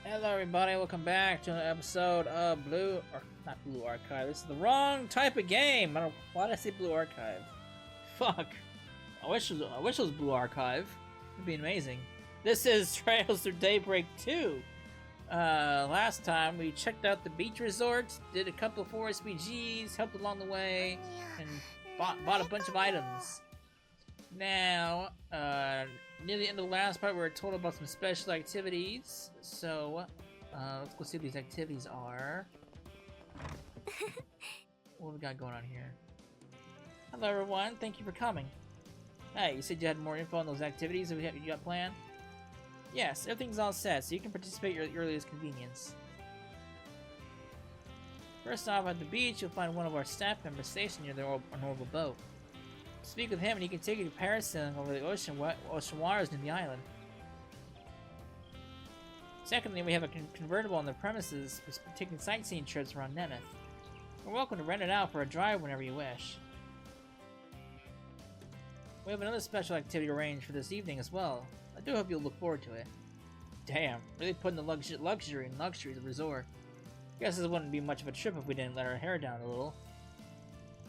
Hello everybody, welcome back to another episode of not Blue Archive. This is the wrong type of game. Why did I say Blue Archive? Fuck. I wish it was Blue Archive. It'd be amazing. This is Trails Through Daybreak 2. Last time we checked out the beach resort, did a couple of forest BGs, helped along the way, and bought a bunch of items. Now, near the end of the last part, we were told about some special activities. So, let's go see what these activities are. What we got going on here? Hello, everyone. Thank you for coming. Hey, you said you had more info on those activities that you got planned? Yes, everything's all set, so you can participate at your earliest convenience. First off, at the beach, you'll find one of our staff members stationed near their orbital boat. Speak with him and he can take you to parasailing over the ocean waters near the island. Secondly, we have a convertible on the premises for taking sightseeing trips around Nemeth. You're welcome to rent it out for a drive whenever you wish. We have another special activity arranged for this evening as well. I do hope you'll look forward to it. Damn, really putting the luxury of the resort. Guess this wouldn't be much of a trip if we didn't let our hair down a little.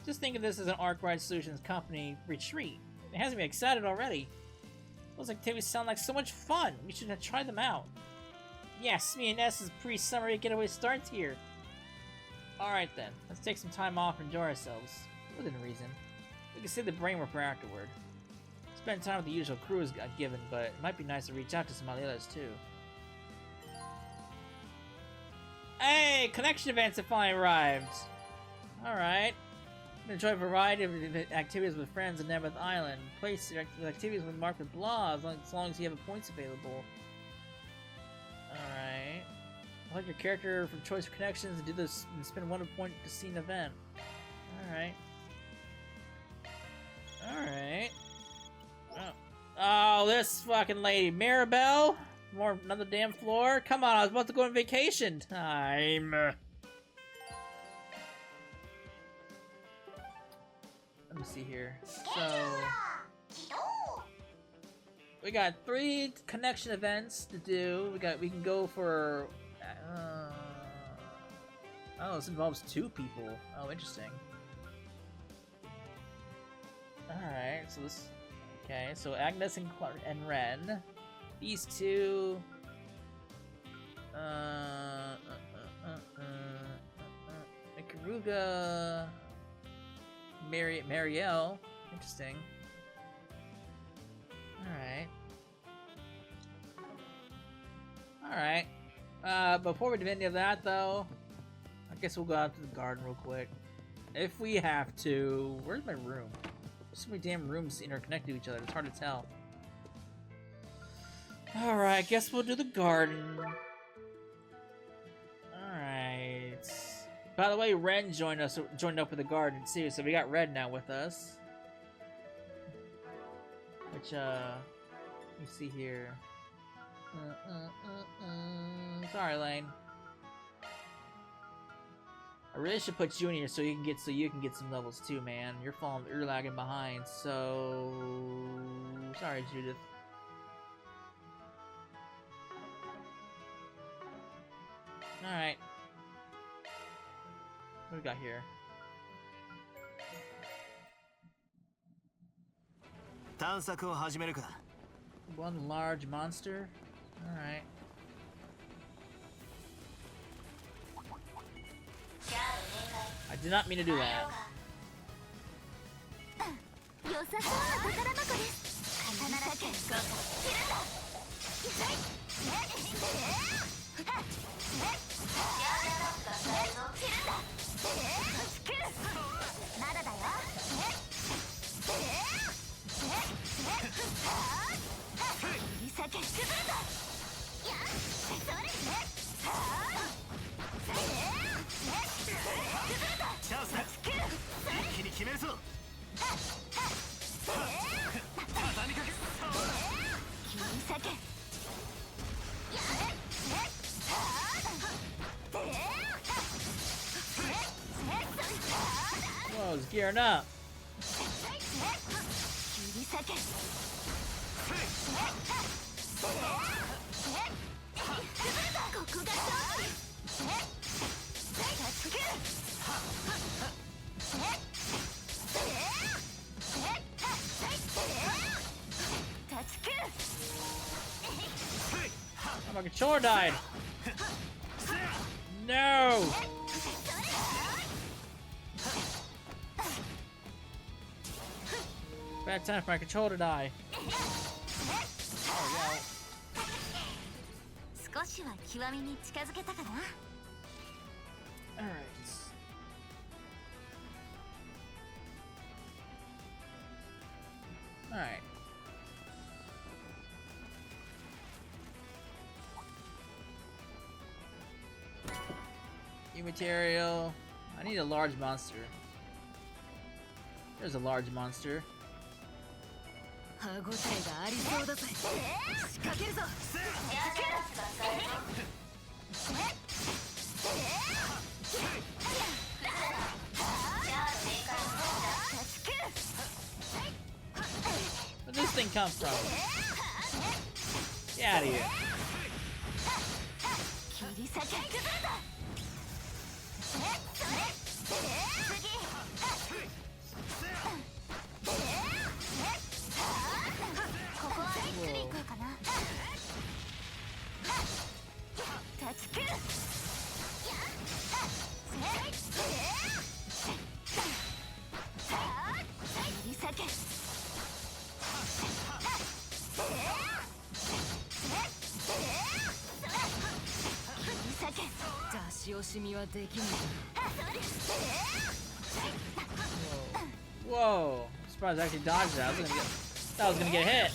Just think of this as an Arkwright Solutions Company retreat. It has me excited already. Those activities sound like so much fun. We should have tried them out. Yes, me and S's pre-summer getaway starts here. Alright then, let's take some time off and enjoy ourselves. Within reason. We can save the brain work for afterward. Spend time with the usual crew is given, but it might be nice to reach out to some of the others too. Hey! Connection events have finally arrived! Alright. Enjoy a variety of activities with friends in Nemeth Island. Place your activities with marked with blah as long as you have points available. Alright. Select your character from choice for connections and do this and spend 1 point to see an event. Alright. Alright. Oh, this fucking lady. Maribel? Another damn floor? Come on, I was about to go on vacation. Time. Let me see here. So we got 3 connection events to do. We can go for oh, this involves 2 people. Oh, interesting. Alright, so this okay, so Agnes and Ren. These 2 Ikaruga, Marielle. Interesting. Alright. Before we do any of that, though, I guess we'll go out to the garden real quick. If we have to. Where's my room? There's so many damn rooms interconnected to each other, it's hard to tell. Alright, guess we'll do the garden. Alright. By the way, Ren joined up with the garden too, so we got Red now with us. Which, let me see here. Sorry, Lane. I really should put you in here so you can get some levels too, man. You're lagging behind, so sorry, Judith. Alright. What do we got here? One large monster? Alright. I did not mean to do that. Whoa, it's gearing up. My controller died! No! Bad time for my controller to die. Oh, wow. Alright. Alright. New material. I need a large monster. There's a large monster. Where'd this thing come from? Get out of here. Whoa! I'm surprised I actually dodged that. I was gonna get hit.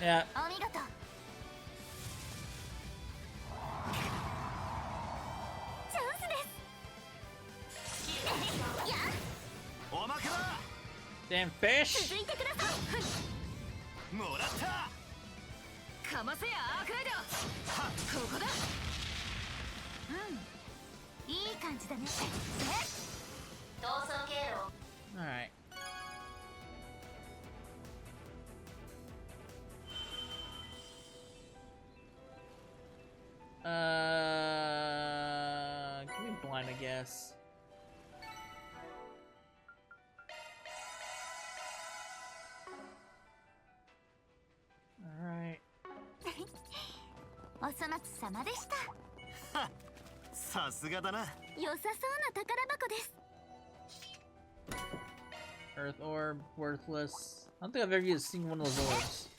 Yeah. Damn fish! Alright. Give me blind, I guess. Alright. Earth orb, worthless. I don't think I've ever used a single one of those orbs.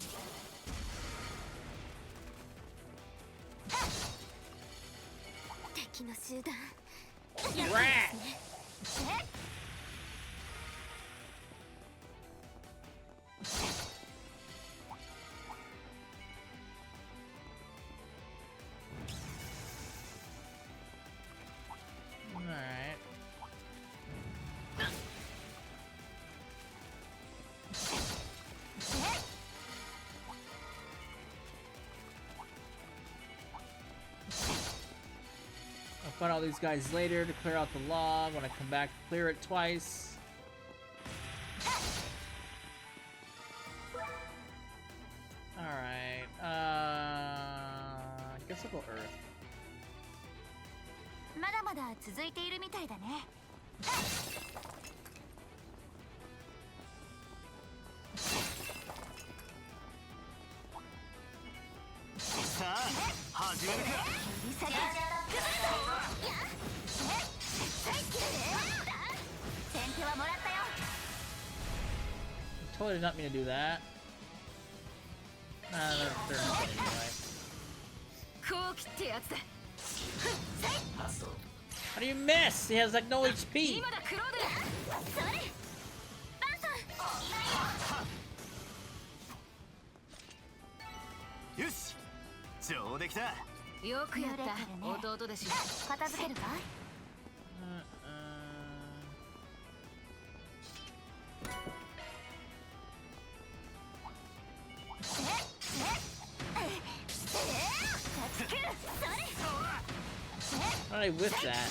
Rat! Alright. I'll fight all these guys later to clear out the log. When I come back, clear it twice. Alright, I guess I'll go Earth. Totally did not mean to do that. Nah, they're not funny anyway. How do you miss? He has like no HP. How did I whip that?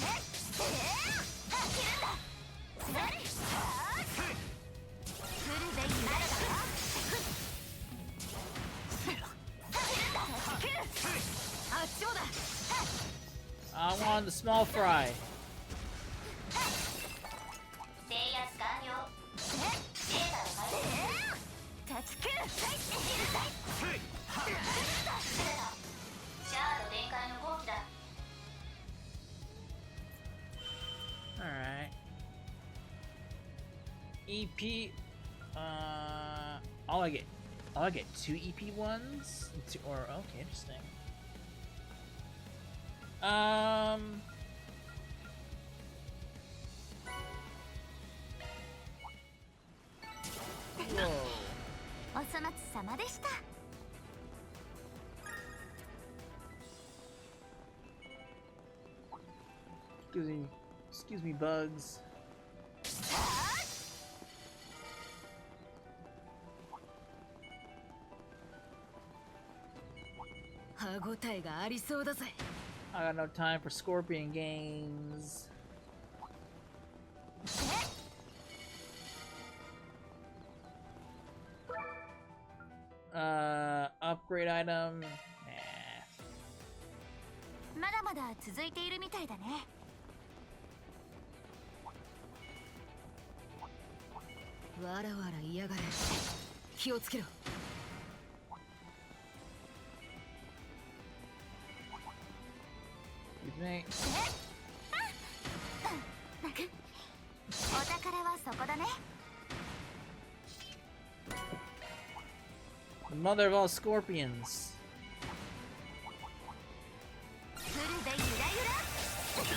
I want the small fry. Alright. EP. I'll get 2 EP ones? Okay, interesting. Whoa. お粗末様でした。 Excuse me, bugs. 歯ごたえがありそうだぜ。 I got no time for scorpion games. Upgrade item. Nah. まだまだ続いているみたいだね。わらわら嫌がれ。気をつけろ。 Me. お宝はそこだね。 The mother of all scorpions. フルでゆらゆら。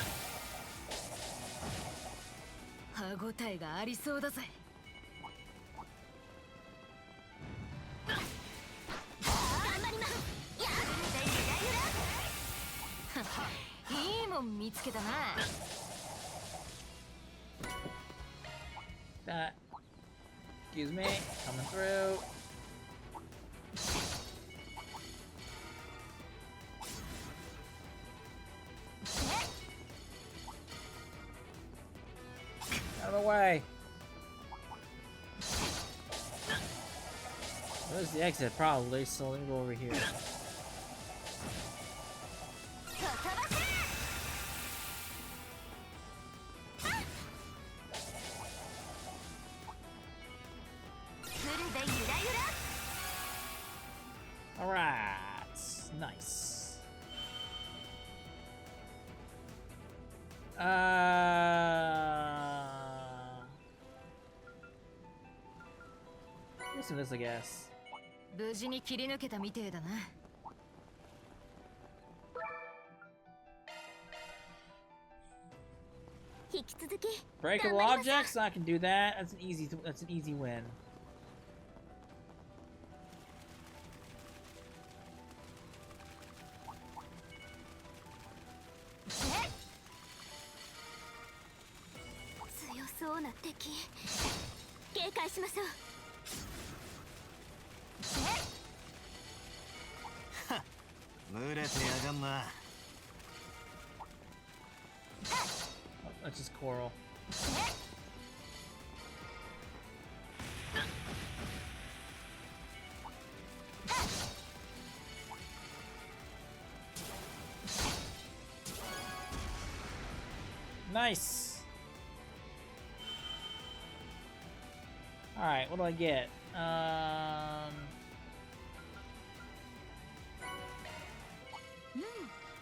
歯ごたえがありそうだぜ。 いいもん見つけたな。 That. Excuse me. Coming through. Out of the way. Where's the exit? Probably. So let me go over here. Alright, nice. Listen to this, I guess. 無事に切り抜けたみてえだな。 Breakable objects? I can do that. That's an easy win. That's just coral. Nice. All right, what do I get?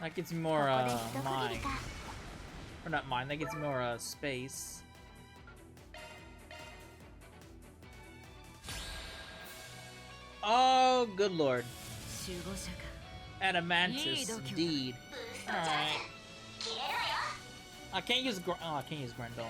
That gets me more mine. Or not mine, that gets me more space. Oh, good lord. Adamantus, indeed. Alright. I can't use I can't use Grendel.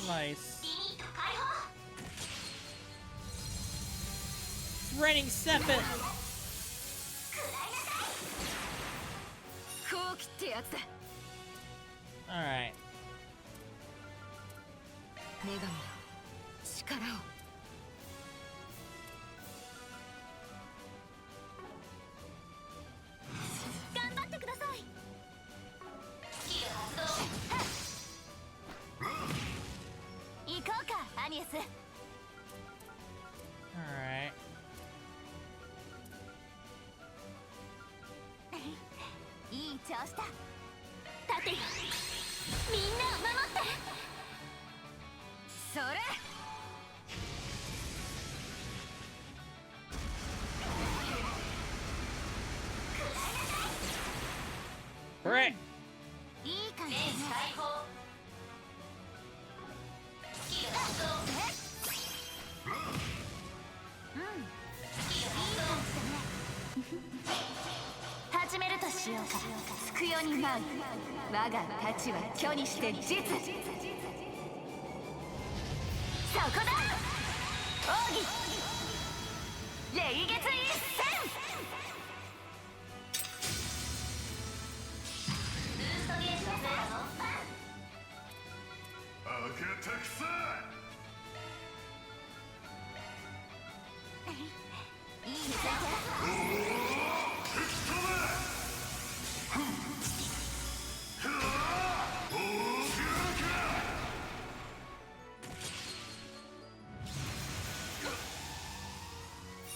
Nice. It's raining Sepet! Alright. アニエス。 Alright. いい調子だ。立てよ、みんなを守って。それ。 Correct. いい感じだね。うん、いい感じだね。始めるとしようか。つくよに舞う我が太刀は巨にして実。そこだ、奥義霊月一戦。 いいね。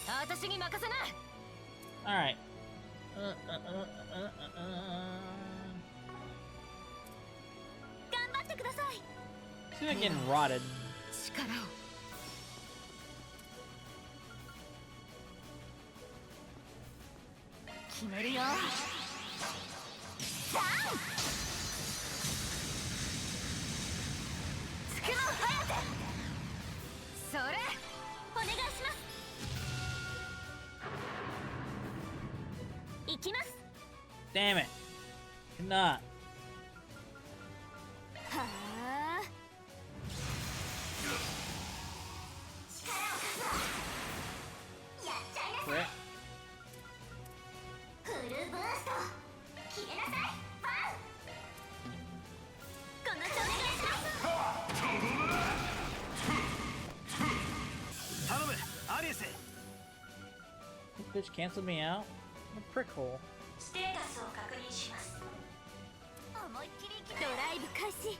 私に任せな。 Alright. See if I'm getting rotted. 力を。決めるよ。3。つくの早く。それ。お願いします。行きます。 Damn it. Cannot. はあ。 Correct. フルブースト。決めなさい。ファン。この調子でします。頼む、アリエス。 This bitch canceled me out? What a prick hole. ステータスを確認します。思いっきりドライブ開始。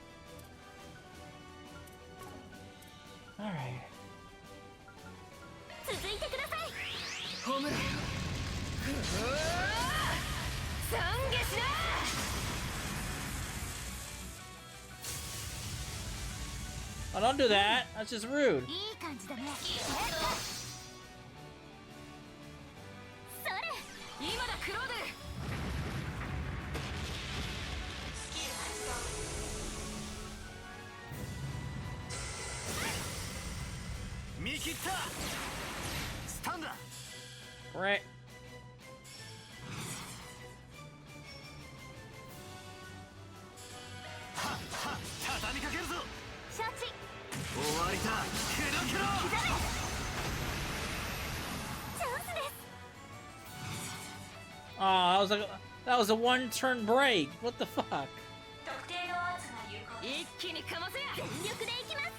Alright. 続いてください。ホームラン。懺悔しな。 Oh, don't do that. That's just rude. いい感じだね。それ。今だクロード。見切った。スタンだ。 Correct. はっはっ、畳みかけるぞ。承知。終わりだ。ケロケロ。チャンスです。 Oh, that was a one-turn break. What the fuck? 特定のアーツが有効です。一気にかませや。全力でいきます。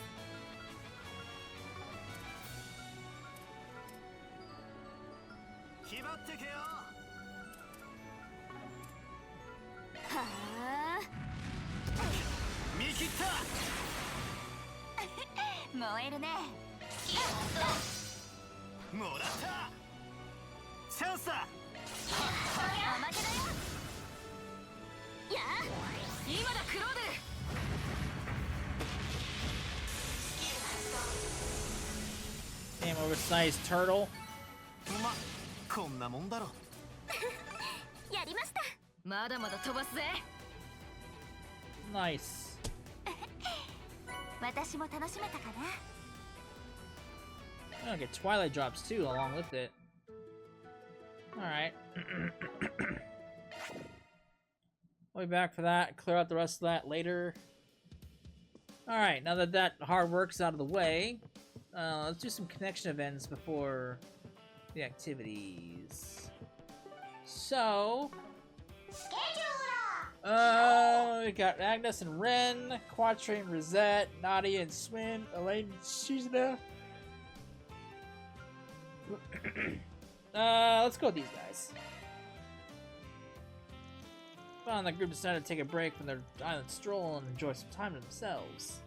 決まってけよ。はあ。見切った。燃えるね。もらった。チャンスだ。おまけだよ。やあ、今だクロード。 Damn oversized turtle. ま、こんなもんだろ。やりました。まだまだ飛ばすぜ。 Nice. 私も楽しめたかな。 I'm gonna get Twilight drops too, along with it. Alright. We'll be back for that. Clear out the rest of that later. Alright, now that that hard work's out of the way, let's do some connection events before the activities. So... we got Agnes and Ren, Quatrain, Rosette, Nadia and Swin, Elaine and Shizuna. Let's go with these guys. Well, that group decided to take a break from their island stroll and enjoy some time to themselves.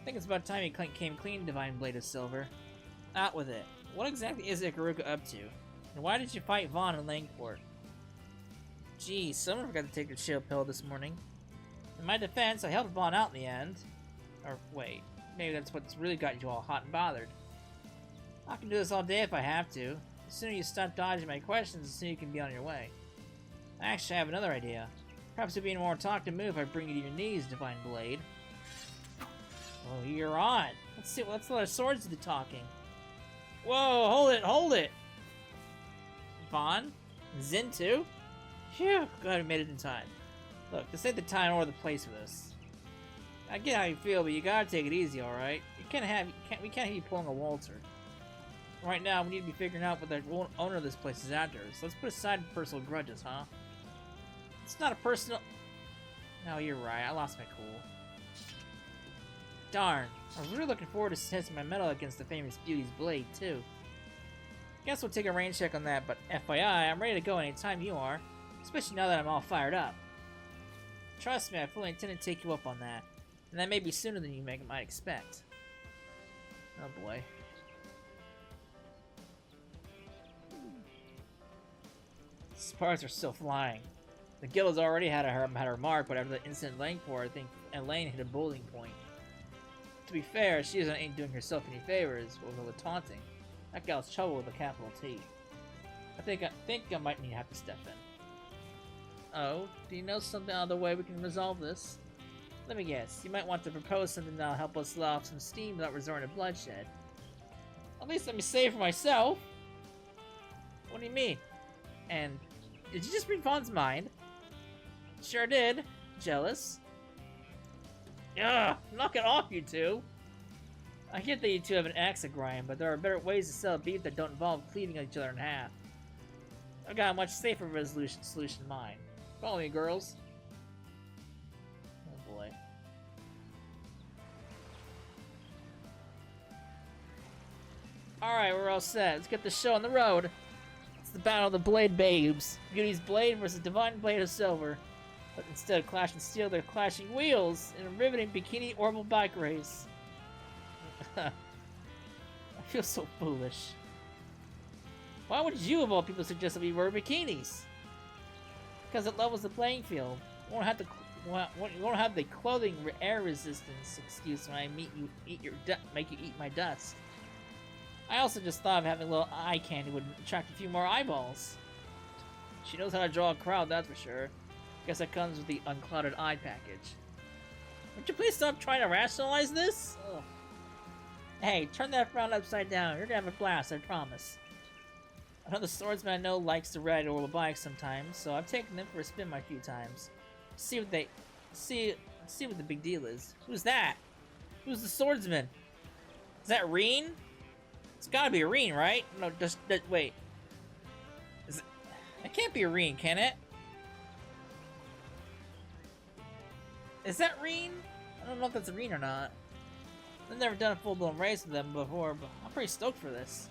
think it's about time you came clean, Divine Blade of Silver. Out with it. What exactly is Ikaruga up to? And why did you fight Vaughn in Langport? Geez, someone forgot to take their chill pill this morning. In my defense, I helped Vaughn out in the end. Or wait, maybe that's what's really got you all hot and bothered. I can do this all day if I have to. The sooner you stop dodging my questions, the sooner you can be on your way. Actually, I have another idea. Perhaps it'd be a more talkative move if I bring you to your knees, Divine Blade. Oh, you're on. Let's see. Let's let our swords do the talking. Whoa! Hold it! Hold it! Vaughn? Zin too? Phew! Glad we made it in time. Look, this ain't the time or the place for this. I get how you feel, but you gotta take it easy, all right? We can't have you pulling a Walter. Right now, we need to be figuring out what the owner of this place is after. So let's put aside personal grudges, huh? It's not a personal... No, you're right. I lost my cool. Darn. I was really looking forward to testing my mettle against the famous Beauty's blade, too. Guess we'll take a range check on that, but FYI, I'm ready to go anytime you are. Especially now that I'm all fired up. Trust me, I fully intend to take you up on that. And that may be sooner than you might expect. Oh boy. Sparks are still flying. The guild has already had her mark, but after the incident in Langport, I think Elaine hit a boiling point. To be fair, she ain't doing herself any favors with all the taunting. That gal's trouble with a capital T. I think I might need to have to step in. Oh, do you know something other way we can resolve this? Let me guess, you might want to propose something that'll help us let off some steam without resorting to bloodshed. At least let me say it for myself! What do you mean? And, did you just read Vaughn's mind? Sure did. Jealous. Ugh, knock it off, you two! I get that you two have an axe to grind, but there are better ways to sell beef that don't involve cleaving each other in half. I've got a much safer solution in mind. Follow me, girls. Oh boy. Alright, we're all set. Let's get the show on the road. It's the battle of the Blade Babes. Beauty's Blade versus Divine Blade of Silver. But instead of clashing steel, they're clashing wheels in a riveting Bikini Orbital bike race. I feel so foolish. Why would you, of all people, suggest that we wear bikinis? Because it levels the playing field. You won't have the clothing air resistance excuse when I make you eat my dust. I also just thought of having a little eye candy would attract a few more eyeballs. She knows how to draw a crowd, that's for sure. Guess that comes with the unclouded eye package. Would you please stop trying to rationalize this? Ugh. Hey, turn that frown upside down. You're gonna have a blast, I promise. Another swordsman I know likes to ride orbital bikes sometimes, so I've taken them for a spin a few times. See what the big deal is. Who's that? Who's the swordsman? Is that Reen? It's gotta be Reen, right? No, just wait. It can't be Reen, can it? Is that Reen? I don't know if that's Reen or not. I've never done a full-blown race with them before, but I'm pretty stoked for this.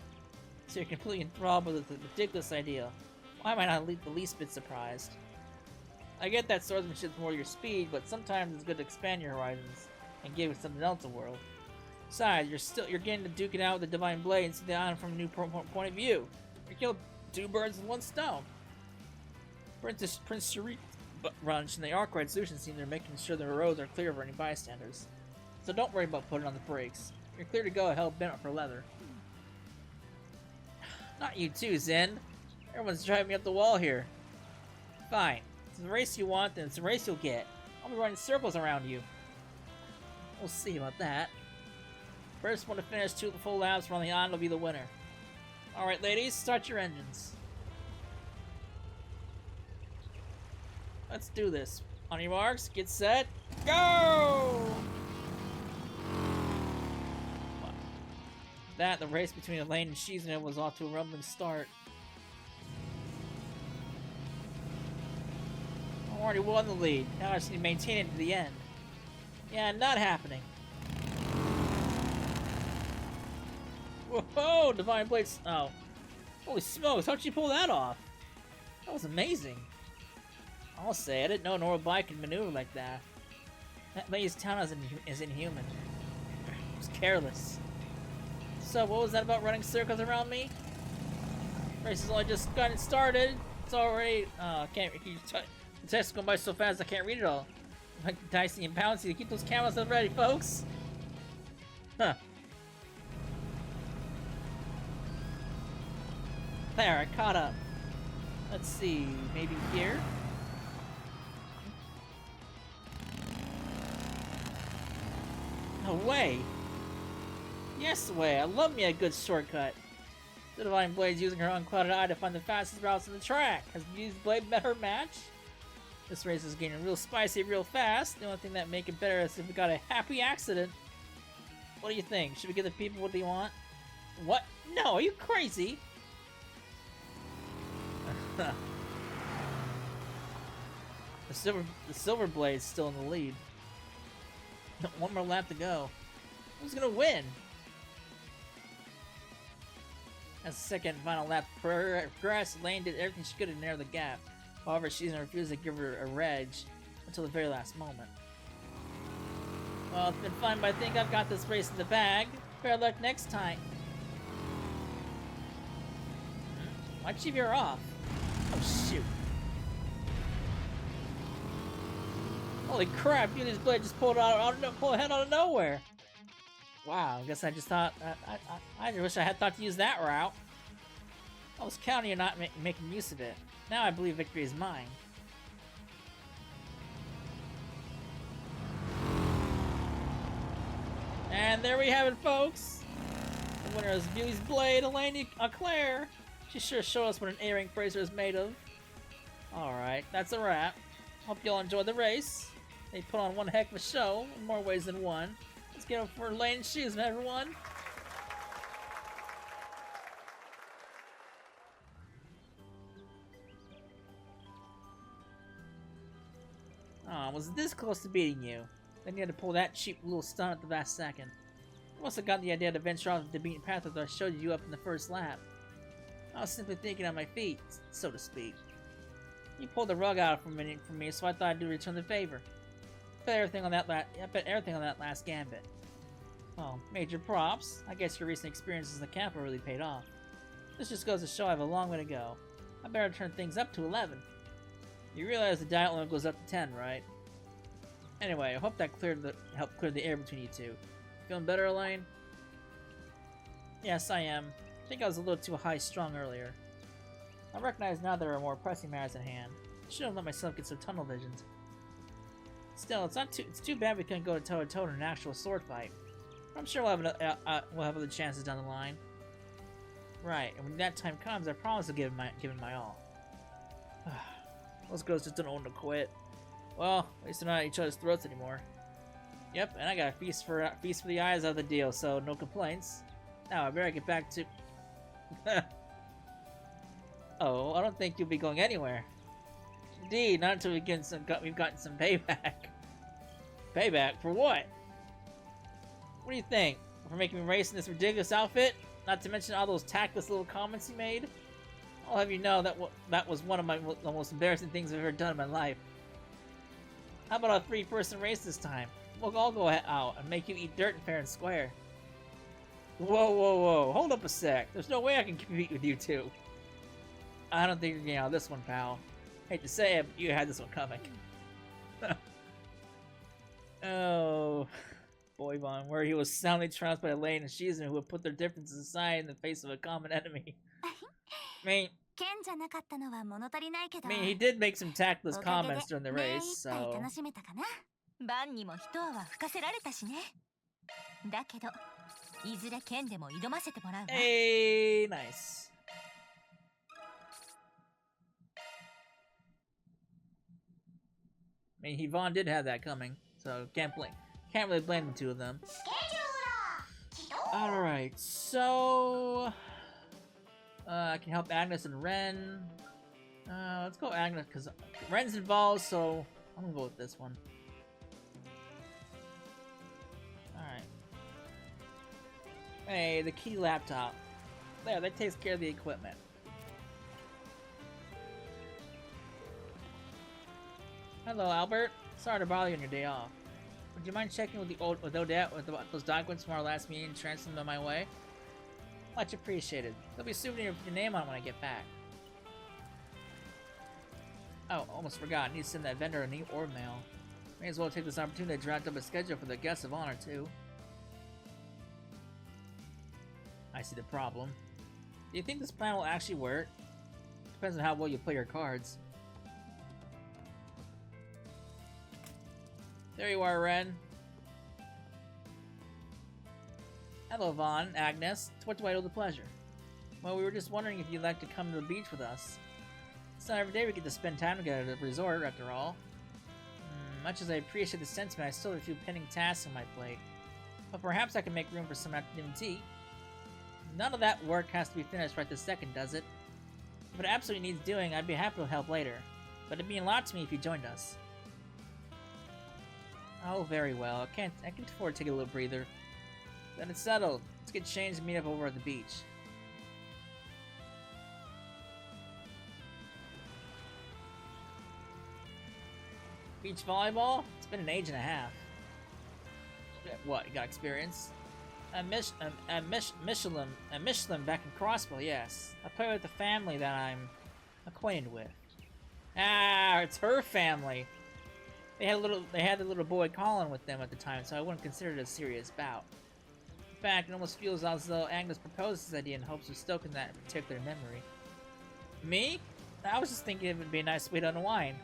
So you're completely enthralled with the ridiculous idea. Why am I not the least bit surprised? I get that swordsmanship's more your speed, but sometimes it's good to expand your horizons and give something else a whirl. Besides, you're getting to duke it out with the Divine Blade and see the island from a new point of view. You killed two birds with one stone. Prince Sharik Runch and the Arkwright Solution team are making sure the roads are clear of any bystanders. So don't worry about putting on the brakes. You're clear to go, hell bent for leather. Not you too, Zen. Everyone's driving me up the wall here. Fine. If it's the race you want, then it's the race you'll get. I'll be running circles around you. We'll see about that. First one to finish 2 full laps around the island will be the winner. Alright, ladies, start your engines. Let's do this. On your marks, get set, go! That, the race between Elaine and Shizune was off to a rumbling start. I already won the lead. Now I just need to maintain it to the end. Yeah, not happening. Whoa, Divine Blades. Oh. Holy smokes, how'd you pull that off? That was amazing. I'll say, I didn't know an orbital bike could maneuver like that. That lady's town is inhuman. was careless. So what was that about running circles around me? Race has only just gotten started. It's already. I can't. The text is going by so fast I can't read it all. Like Dicey and Pouncy to keep those cameras ready, folks. Huh. There, I caught up. Let's see, maybe here? No way! Yes way, I love me a good shortcut. The Divine Blade's using her unclouded eye to find the fastest routes on the track. Has Beauty's Blade met her match? This race is getting real spicy real fast. The only thing that make it better is if we got a happy accident. What do you think? Should we give the people what they want? What? No, are you crazy? The silver blade's still in the lead. One more lap to go. Who's gonna win? As the second final lap progressed, Lane did everything she could to narrow the gap. However, she's gonna refuse to give her a reg until the very last moment. Well, it's been fun, but I think I've got this race in the bag. Better luck next time. Why'd she veer off? Oh, shoot. Holy crap, Beauty's Blade just pulled ahead out of nowhere. Wow, I guess I just thought, I wish I had thought to use that route. I was counting on not making use of it. Now I believe victory is mine. And there we have it, folks. The winner is Beauty's Blade, Elaine Claire. She sure showed us what an A-rank bracer is made of. Alright, that's a wrap. Hope y'all enjoyed the race. They put on one heck of a show, in more ways than one. Let's get up for Elaine Shoes, everyone. Aw, was this close to beating you. Then you had to pull that cheap little stunt at the last second. I must have gotten the idea to venture off the beaten path after I showed you up in the first lap. I was simply thinking on my feet, so to speak. You pulled the rug out from me, so I thought I'd return the favor. I bet everything on that last gambit. Well, major props. I guess your recent experiences in the camp really paid off. This just goes to show I have a long way to go. I better turn things up to 11. You realize the dial only goes up to 10, right? Anyway, I hope that helped clear the air between you two. Feeling better, Elaine? Yes, I am. I think I was a little too high-strung earlier. I recognize now there are more pressing matters at hand. I shouldn't let myself get so tunnel visioned. Still, it's too bad we couldn't go toe-to-toe in an actual sword fight. I'm sure we'll have other chances down the line. Right, and when that time comes, I promise to give it my all. Those girls just don't want to quit. Well, at least they're not at each other's throats anymore. Yep, and I got a feast for the eyes out of the deal, so no complaints. Now I better get back to. Oh, I don't think you'll be going anywhere. Indeed, not until we've gotten some payback. Payback for what? What do you think? For making me race in this ridiculous outfit? Not to mention all those tactless little comments you made? I'll have you know that was one of the most embarrassing things I've ever done in my life. How about a 3-person race this time? We'll all go out and make you eat dirt fair and square. Whoa, whoa, whoa. Hold up a sec. There's no way I can compete with you two. I don't think you're getting out of this one, pal. Hate to say it, but you had this one coming. Oh, boy, Vaughn, where he was soundly trounced by Elaine and Shizen, who would put their differences aside in the face of a common enemy. I mean, he did make some tactless comments during the race, so... Hey, nice. I mean, Vaughn did have that coming, so can't really blame the two of them. Alright, so... I can help Agnes and Ren. Let's go Agnes, because Ren's involved, so I'm gonna go with this one. Alright. Hey, the key laptop. There, that takes care of the equipment. Hello, Albert. Sorry to bother you on your day off. Would you mind checking with Odette with those documents from our last meeting and transferring them my way? Much appreciated. There'll be a souvenir with your name on it when I get back. Oh, almost forgot. I need to send that vendor an orb mail. May as well take this opportunity to draft up a schedule for the guests of honor, too. I see the problem. Do you think this plan will actually work? Depends on how well you play your cards. There you are, Ren. Hello, Vaughn, Agnes. To what do I owe the pleasure? Well, we were just wondering if you'd like to come to the beach with us. It's not every day we get to spend time together at the resort, after all. Much as I appreciate the sentiment, I still have a few pending tasks on my plate. But perhaps I can make room for some afternoon tea. None of that work has to be finished right this second, does it? If it absolutely needs doing, I'd be happy to help later. But it'd mean a lot to me if you joined us. Oh, very well. I can afford to take a little breather. Then it's settled. Let's get changed and meet up over at the beach. Beach volleyball? It's been an age and a half. What, you got experience? Michelin back in Crossville, yes. I play with the family that I'm acquainted with. Ah, it's her family. They had the little boy Colin with them at the time, so I wouldn't consider it a serious bout. In fact, it almost feels as though Agnes proposed this idea in hopes of stoking that particular memory. Me? I was just thinking it would be a nice way to unwind.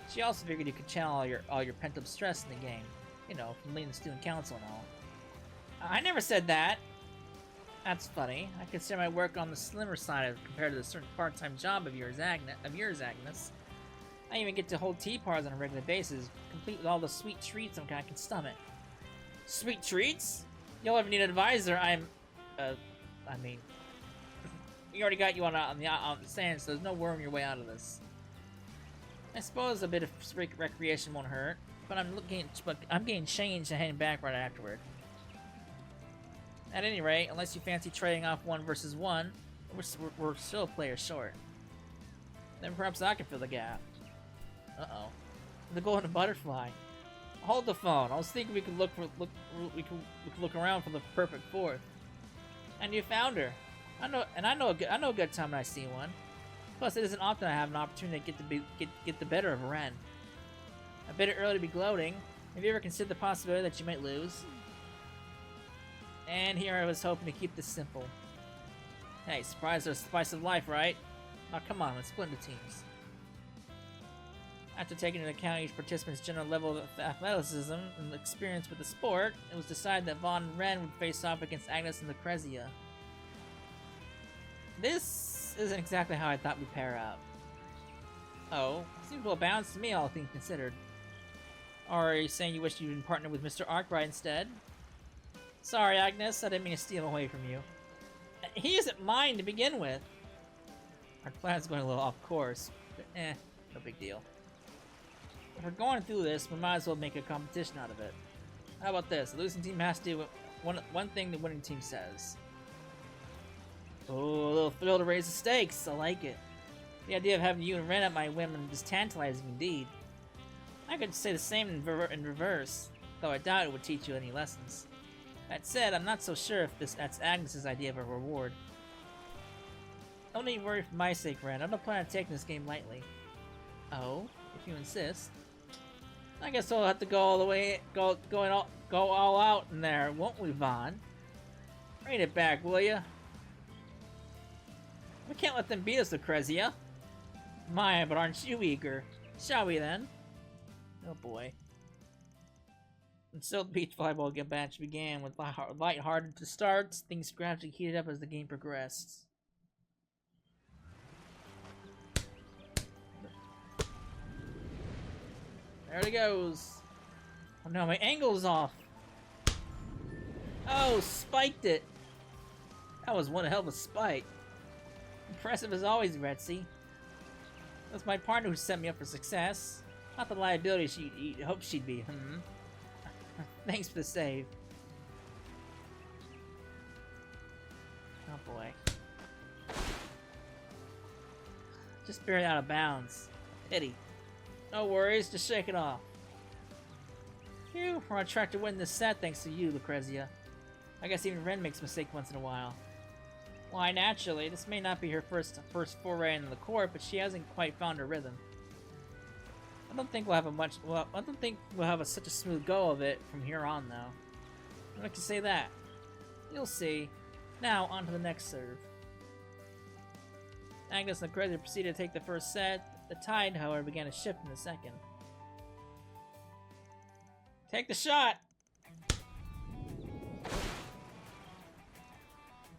She also figured you could channel all your pent-up stress in the game. You know, from leading the student council and all. I never said that! That's funny. I consider my work on the slimmer side compared to the certain part-time job of yours, Agnes. I even get to hold tea parties on a regular basis, complete with all the sweet treats I can stomach. Sweet treats? You'll ever need an advisor, I mean... we already got you on the sand, so there's no worm your way out of this. I suppose a bit of recreation won't hurt, but I'm getting changed and heading back right afterward. At any rate, unless you fancy trading off 1 versus 1, we're still a player short. Then perhaps I can fill the gap. Uh-oh. The golden butterfly. Hold the phone. I was thinking we could look around for the perfect fourth. And you found her. I know a good time when I see one. Plus, it isn't often I have an opportunity to get the better of a Ren. A bit early to be gloating. Have you ever considered the possibility that you might lose? And here I was hoping to keep this simple. Hey, surprise or spice of life, right? Now come on, let's split into teams. After taking into account each participant's general level of athleticism and experience with the sport, it was decided that Vaughn and Ren would face off against Agnes and Lucrezia. This isn't exactly how I thought we'd pair up. Oh, seems well balanced to me, all things considered. Or are you saying you wish you'd been partnered with Mr. Arkwright instead? Sorry, Agnes, I didn't mean to steal him away from you. He isn't mine to begin with. Our plan's going a little off course, but no big deal. If we're going through this, we might as well make a competition out of it. How about this? The losing team has to do one thing the winning team says. Oh, a little thrill to raise the stakes. I like it. The idea of having you and Ren at my whim is tantalizing indeed. I could say the same in reverse, though I doubt it would teach you any lessons. That said, I'm not so sure if that's Agnes's idea of a reward. Don't need worry for my sake, Ren. I'm not planning on taking this game lightly. Oh, if you insist. I guess we'll have to go all the way, go all out in there, won't we, Vaughn? Rein it back, will ya? We can't let them beat us, Lucrezia. My, but aren't you eager? Shall we then? Oh boy. And so the beach volleyball match began with light-hearted to start. Things gradually heated up as the game progressed. There it goes. Oh no, my angle's off. Oh, spiked it. That was one hell of a spike. Impressive as always, Retsy. That's my partner who set me up for success. Not the liability she'd hoped she'd be. Thanks for the save. Oh boy. Just barely out of bounds. Pity. No worries, just shake it off. Phew, we're on track to win this set thanks to you, Lucrezia. I guess even Ren makes mistakes once in a while. Why, naturally, this may not be her first foray into the court, but she hasn't quite found her rhythm. I don't think we'll have such a smooth go of it from here on, though. I'd like to say that. You'll see. Now, on to the next serve. Agnes and Lucrezia proceeded to take the first set. The tide, however, began to shift in the second. Take the shot!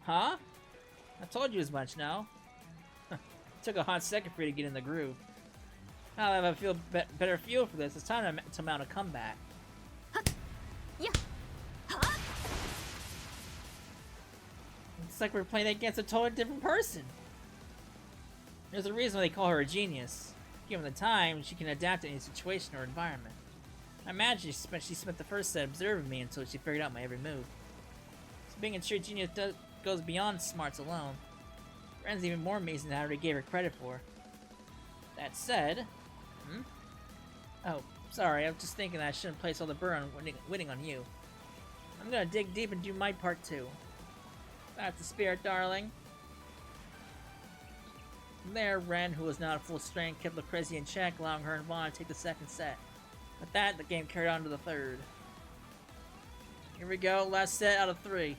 Huh? I told you as much now. Took a hot second for you to get in the groove. Now that I feel better feel for this, it's time to mount a comeback. It's like we're playing against a totally different person. There's a reason why they call her a genius. Given the time, she can adapt to any situation or environment. I imagine she spent the first set observing me until she figured out my every move. So being a true genius goes beyond smarts alone. Ren's even more amazing than I already gave her credit for. That said... Oh, sorry, I was just thinking that I shouldn't place all the burden on winning on you. I'm gonna dig deep and do my part too. That's the spirit, darling. From there, Ren, who was not at full strength, kept Lucrezia in check, allowing her and Vaughn to take the second set. With that, the game carried on to the third. Here we go, last set out of 3.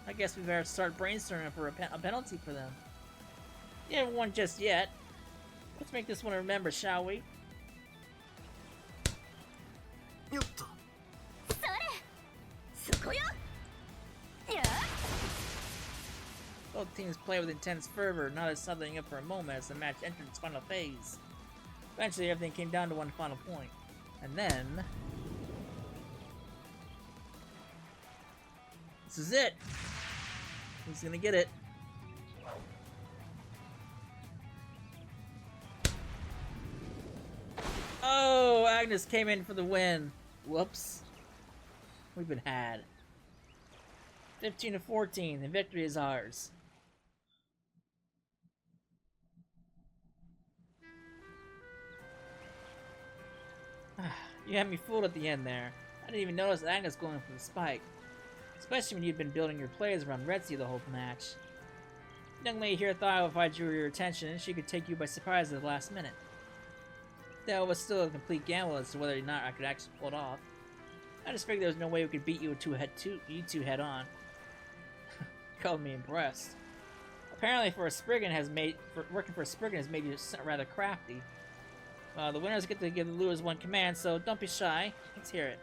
I guess we better start brainstorming for a penalty for them. You haven't won just yet. Let's make this one remember, shall we? Both teams play with intense fervor, not as something up for a moment as the match entered its final phase. Eventually, everything came down to one final point. And then... this is it! Who's gonna get it? Oh, Agnes came in for the win. Whoops. We've been had. 15-14, the victory is ours. You had me fooled at the end there. I didn't even notice Agnes going for the spike. Especially when you'd been building your plays around Retzi the whole match. The young lady here thought if I drew your attention, she could take you by surprise at the last minute. Though it was still a complete gamble as to whether or not I could actually pull it off. I just figured there was no way we could beat you two head on. Called me impressed. Apparently, working for a Spriggan has made you rather crafty. The winners get to give the losers one command, so don't be shy. Let's hear it.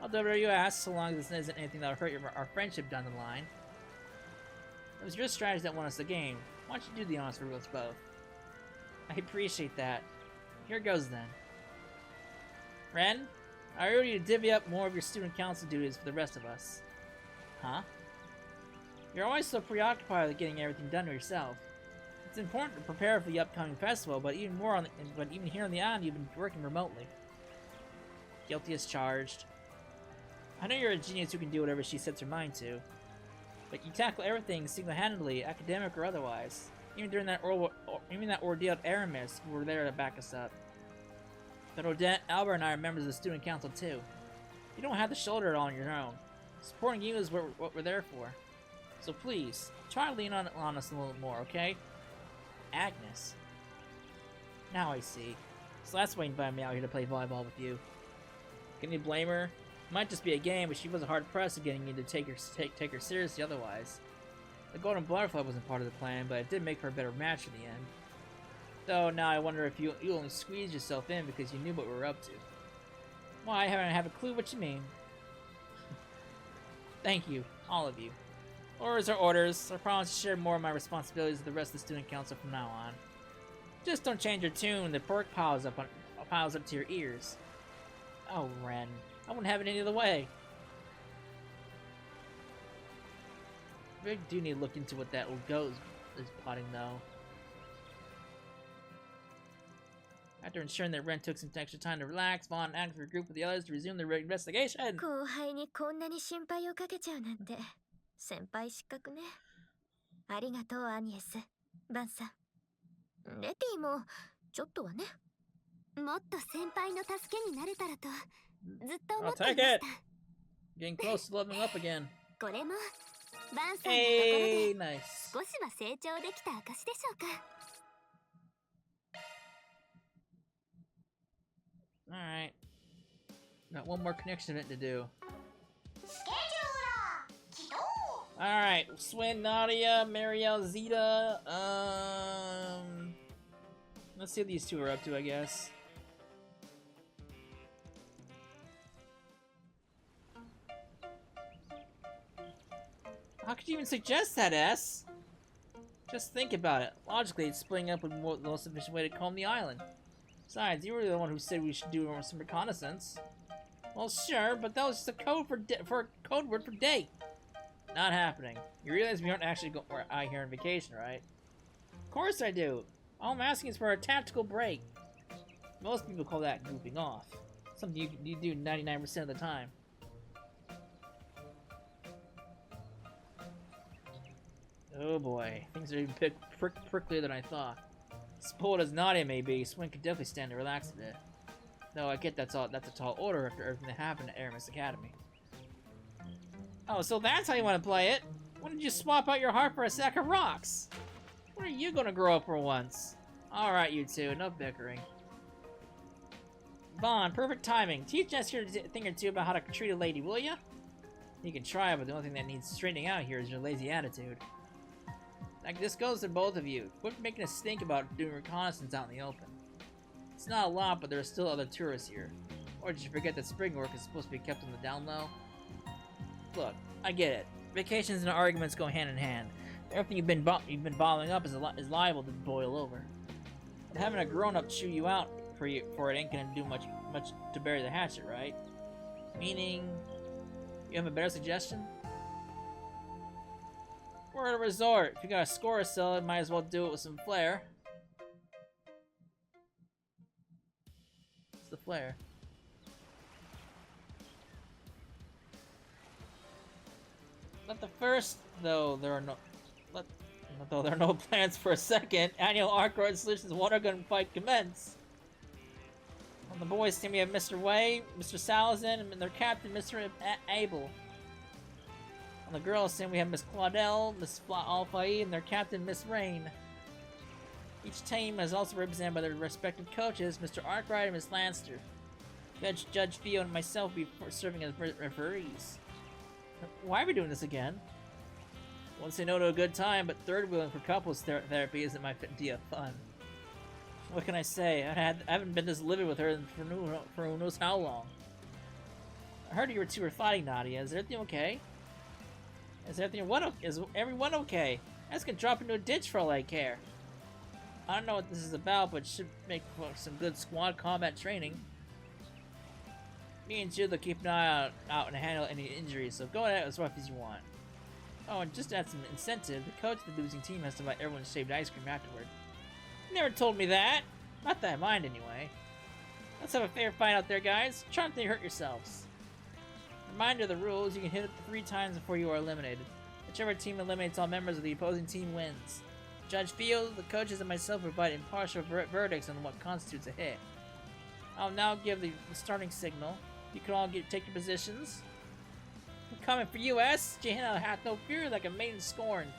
I'll do whatever you ask, so long as this isn't anything that'll hurt our friendship down the line. It was your strategy that won us the game. Why don't you do the honors for us both? I appreciate that. Here goes then. Ren, I order you to divvy up more of your student council duties for the rest of us. Huh? You're always so preoccupied with getting everything done yourself. It's important to prepare for the upcoming festival, but even here on the island, you've been working remotely. Guilty as charged. I know you're a genius who can do whatever she sets her mind to, but you tackle everything single-handedly, academic or otherwise. Even during that ordeal at Aramis, who were there to back us up. But Odette, Albert, and I are members of the student council too. You don't have to shoulder it all on your own. Supporting you is what we're there for. So please, try to lean on us a little more, okay? Agnes. Now I see. So that's why you invited me out here to play volleyball with you. Can you blame her? It might just be a game, but she was hard pressed at getting you to take her seriously otherwise. The Golden Butterfly wasn't part of the plan, but it did make for a better match in the end. Though now I wonder if you only squeezed yourself in because you knew what we were up to. Well, I haven't have a clue what you mean. Thank you, all of you. Orders are orders. I promise to share more of my responsibilities with the rest of the student council from now on. Just don't change your tune. The perk piles up to your ears. Oh, Ren, I wouldn't have it any other way. We do need to look into what that old goat is plotting, though. After ensuring that Ren took some extra time to relax, Vaughn and Agnes regrouped with the others to resume their investigation. 後輩にこんなに心配をかけちゃうなんて先輩失格ね。ありがとうアニエス、バンさん。レティもちょっとはね。もっと先輩の助けになれたらとずっと思 I'll ってい take まし it. た。 Getting close to leveling up again. これもバンさんのところ Hey, で nice. 少しは成長できた証でしょうか。 Alright. Got one more connection event to do. Alright, Swin, Nadia, Marielle, Zeta, let's see what these two are up to, I guess. How could you even suggest that, S? Just think about it. Logically, splitting up would be the most efficient way to calm the island. Besides, you were the one who said we should do some reconnaissance. Well, sure, but that was just a code for a code word for date. Not happening. You realize we aren't actually out here on vacation, right? Of course I do. All I'm asking is for a tactical break. Most people call that goofing off. Something you do 99% of the time. Oh boy, things are even pricklier than I thought. Spoiled as Nadia may be, Swin could definitely stand to relax a bit. Though I get that's a tall order after everything that happened at Aramis Academy. Oh, so that's how you want to play it? Why did you swap out your heart for a sack of rocks? When are you gonna grow up for once? Alright, you two, enough bickering. Vaughn, perfect timing. Teach us here a thing or two about how to treat a lady, will ya? You can try, but the only thing that needs straightening out here is your lazy attitude. Like, this goes to both of you. Quit making us think about doing reconnaissance out in the open. It's not a lot, but there are still other tourists here. Or did you forget that spring work is supposed to be kept on the down low? Look, I get it. Vacations and arguments go hand in hand. Everything you've been bottling up is liable to boil over. But having a grown-up chew you out for it ain't gonna do much to bury the hatchet, right? Meaning, you have a better suggestion? We're at a resort. If you got a score to sell, might as well do it with some flair. What's the flair? Not the first, though there are no plans for a second. Annual Arcroyd Solutions Water Gun fight commence. On the boys' team we have Mr. Way, Mr. Salazin, and their captain, Mr. Abel. On the girls' team we have Miss Claudel, Miss Alfai, and their captain, Miss Rain. Each team is also represented by their respective coaches, Mr. Arkwright and Miss Lanster. Judge Theo and myself will be serving as referees. Why are we doing this again? Won't say no to a good time, but third wheeling for couples therapy isn't my idea of fun. What can I say? I haven't been this livid with her for who knows how long. I heard you two were fighting, Nadia. Is everything okay? Is everyone okay? That's gonna drop into a ditch for all I care. I don't know what this is about, but it should make for some good squad combat training. Me and Jill will keep an eye out and handle any injuries, so go ahead as rough as you want. Oh, and just to add some incentive, the coach of the losing team has to buy everyone shaved ice cream afterward. You never told me that! Not that I mind, anyway. Let's have a fair fight out there, guys. Try not to hurt yourselves. Reminder of the rules, you can hit it 3 times before you are eliminated. Whichever team eliminates all members of the opposing team wins. Judge Field, the coaches, and myself provide impartial verdicts on what constitutes a hit. I'll now give the starting signal. You can all take your positions. I'm coming for you, S. Jehanna hath no fear like a maiden scorned.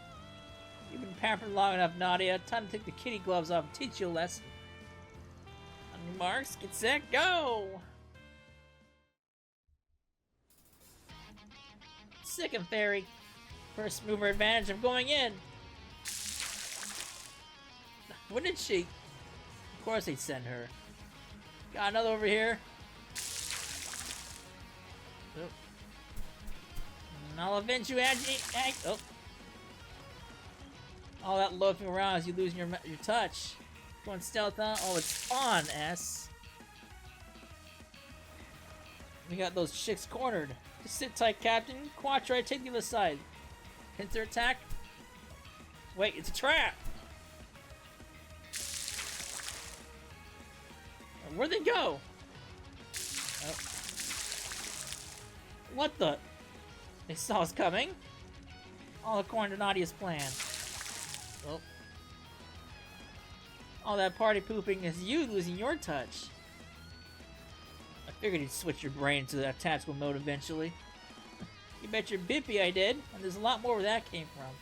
You've been pampered long enough, Nadia. Time to take the kitty gloves off and teach you a lesson. On your marks, get set, go! Second fairy. First mover advantage of going in. Wouldn't she? Of course they'd send her. Got another over here. Oh. And I'll avenge you, oh. All that loafing around as you lose your touch. Going stealth on. Oh, it's on, S. We got those chicks cornered. Just sit tight, Captain. Quattro, take the other side. Pincer attack. Wait, it's a trap. Where'd they go? Oh. What the? They saw us coming? All according to Nadia's plan. Oh. All that party pooping is you losing your touch. I Figured you'd switch your brain to that tactical mode eventually. You bet your bippy I did, and there's a lot more where that came from.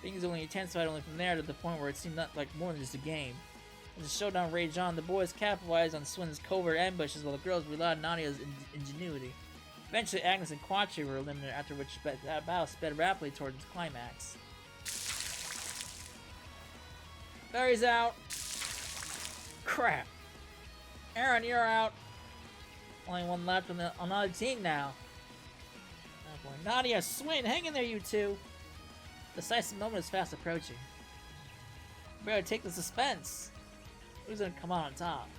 Things only intensified only from there to the point where it seemed not like more than just a game. As the showdown raged on, the boys capitalized on Swin's covert ambushes while the girls relied on Nadia's ingenuity. Eventually, Agnes and Quattro were eliminated, after which that battle sped rapidly towards its climax. Barry's out. Crap. Aaron, you're out. Only one left on another team now. Oh boy. Nadia, Swin, hang in there, you two. The decisive moment is fast approaching. Better take the suspense. Who's gonna come out on top?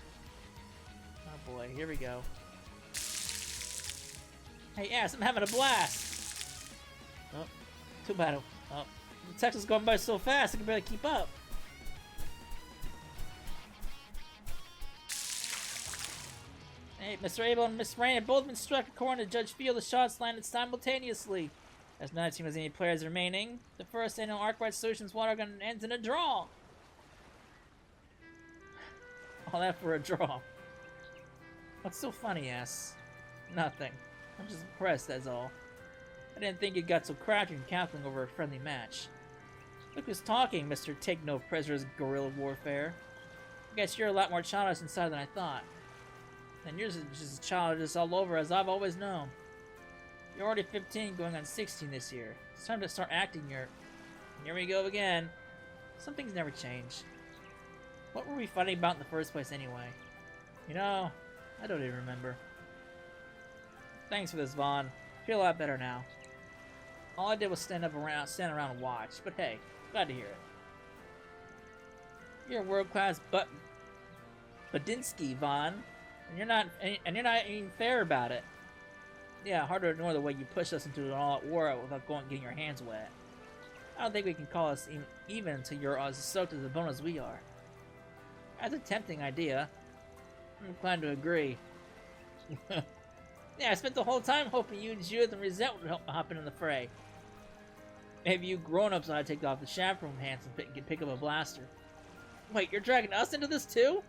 Oh boy, here we go. Hey, yes, I'm having a blast! Oh, too bad. Oh, the text is going by so fast, I can barely keep up. Hey, Mr. Abel and Miss Rain have both been struck according to Judge Field. The shots landed simultaneously. As neither team has any players remaining, the first annual Arkwright Solutions water gun ends in a draw. All that for a draw. What's so funny, ass? Nothing. I'm just impressed, that's all. I didn't think you got so crafty and cackling over a friendly match. Look who's talking, Mr. Take No Prisoners Guerrilla Warfare. I guess you're a lot more childish inside than I thought. And yours is just as childish all over as I've always known. You're already 15, going on 16 this year. It's time to start acting your... Here we go again. Some things never change. What were we fighting about in the first place anyway? You know, I don't even remember. Thanks for this, Vaughn. I feel a lot better now. All I did was stand around and watch, but hey, glad to hear it. You're a world-class Badinsky, Vaughn, and you're not even fair about it. Yeah, hard to ignore the way you pushed us into an all-out war without getting your hands wet. I don't think we can call us even until you're as soaked as the bone as we are. That's a tempting idea. I'm inclined to agree. Yeah, I spent the whole time hoping you and Judith and Rosette would hop in the fray. Maybe you grown-ups ought to take off the chaperone pants and pick up a blaster. Wait, you're dragging us into this too?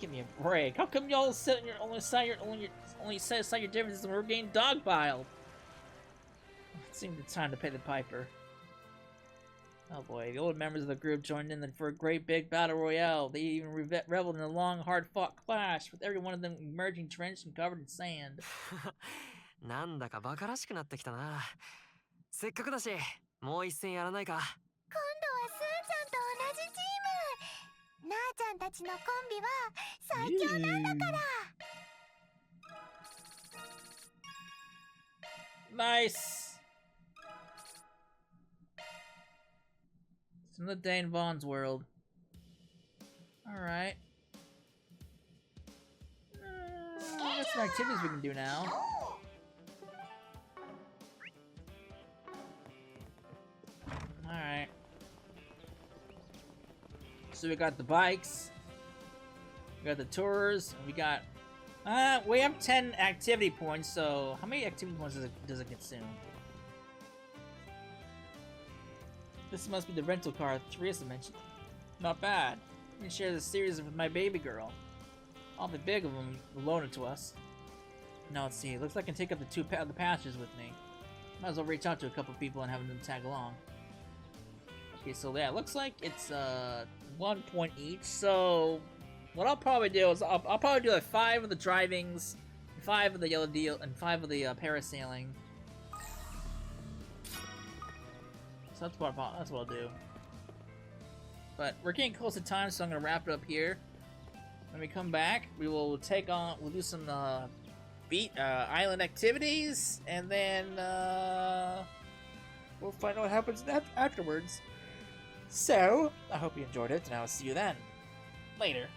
Give me a break. How come y'all sit on your only set aside your differences and we're getting dogpiled? It seemed the time to pay the piper. Oh boy, the old members of the group joined in for a great big battle royale. They even reveled in a long, hard-fought clash, with every one of them emerging drenched and covered in sand. なんだかバカらしくなってきたな。せっかくだし、もう一戦やらないか。今度はスーちゃんと同じチーム。なあちゃんたちのコンビは最強なんだから。Nice! It's another day in Vaughn's world. Alright. Got some activities we can do now. Alright. So we got the bikes. We got the tours. And we got... we have 10 activity points, so how many activity points does it consume? This must be the rental car Teresa mentioned. Not bad. I can share this series with my baby girl. All the big of them will loan it to us. Now let's see. It looks like I can take up the the passengers with me. Might as well reach out to a couple people and have them tag along. Okay, so yeah, it looks like it's 1 point each. So what I'll probably do is I'll probably do like 5 of the drivings, 5 of the yellow deal, and 5 of the parasailing. So that's what I'll do. But we're getting close to time, so I'm gonna wrap it up here. When we come back, we'll do some island activities, and then we'll find out what happens afterwards. So I hope you enjoyed it, and I will see you then. Later.